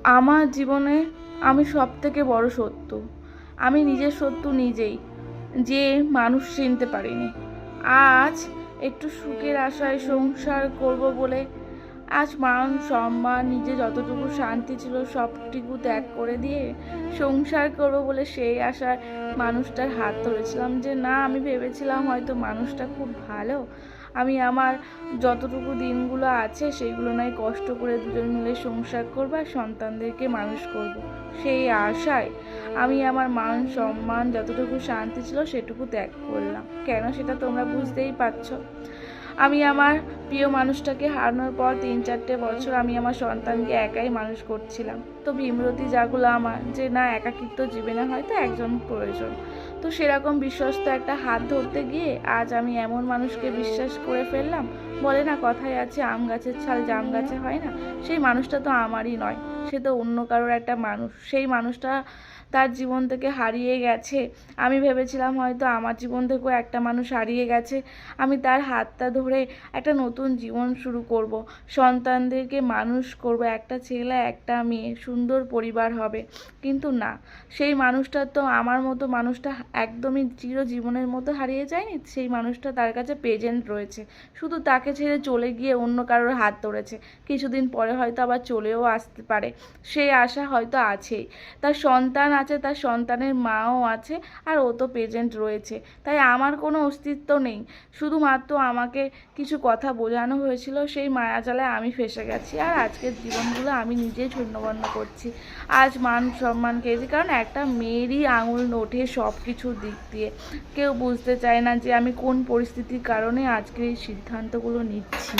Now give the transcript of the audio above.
আমার জীবনে আমি সবথেকে বড় শত্রু। আমি নিজের শত্রু নিজেই, যে মানুষ চিনতে পারিনি। আজ একটু সুখের আশায় সংসার করব বলে আজ মান সম্মান নিজে যতটুকু শান্তি ছিল সবটুকু ত্যাগ করে দিয়ে সংসার করব বলে সেই আশায় মানুষটার হাত ধরেছিলাম। যে না, আমি ভেবেছিলাম হয়তো মানুষটা খুব ভালো, আমি আমার যতটুকু দিনগুলো আছে সেইগুলো নয় কষ্ট করে দুজন মিলে সংসার করবো আর সন্তানদেরকে মানুষ করব। সেই আশায় আমি আমার মান সম্মান যতটুকু শান্তি ছিল সেটুকু ত্যাগ করলাম। কেন সেটা তোমরা বুঝতেই পারছো। আমি আমার প্রিয় মানুষটাকে হারানোর পর 3-4টে বছর আমি আমার সন্তানকে একাই মানুষ করছিলাম। তো ভীমরতি জাগলো আমার যে না, একাকিত্ব জীবনে হয়তো একজন প্রয়োজন। তো সেরকম বিশ্বস্ত একটা হাত ধরতে গিয়ে আজ আমি এমন মানুষকে বিশ্বাস করে ফেললাম। বলে না কথায় আছে, আম গাছের ছাল জাম গাছে হয় না। সেই মানুষটা তো আমারই নয়, সে তো অন্য কারোর একটা মানুষ। সেই মানুষটা তার জীবন থেকে হারিয়ে গেছে। আমি ভেবেছিলাম হয়তো আমার জীবন থেকেও একটা মানুষ হারিয়ে গেছে। আমি তার হাতটা ধরে একটা নতুন জীবন শুরু করব, সন্তানদেরকে মানুষ করব, একটা ছেলে একটা মেয়ে, সুন্দর পরিবার হবে। কিন্তু না, সেই মানুষটা তো আমার মতো মানুষটা একদমই চিরজীবনের মতো হারিয়ে যায়নি। সেই মানুষটা তার কাছে প্রেজেন্ট রয়েছে, শুধু তাকে ছেড়ে চলে গিয়ে অন্য কারোর হাত ধরেছে। কিছুদিন পরে হয়তো আবার চলেও আসতে পারে, সেই আশা হয়তো আছেই। তার সন্তান আছে, তার সন্তানের মাও আছে, আর ও তো প্রেজেন্ট রয়েছে। তাই আমার কোনো অস্তিত্ব নেই। শুধুমাত্র আমাকে কিছু কথা বোঝানো হয়েছিল, সেই মায়াজালে আমি ফেঁসে গেছি। আর আজকের জীবনগুলো আমি নিজেই ছন্নবন্ন করছি। আজ মান সম্মান খেয়েছি, কারণ একটা মেয়েরই আঙুল ওঠে সব কিছুর দিক দিয়ে। কেউ বুঝতে চায় না যে আমি কোন পরিস্থিতির কারণে আজকের এই সিদ্ধান্তগুলো নিচ্ছি।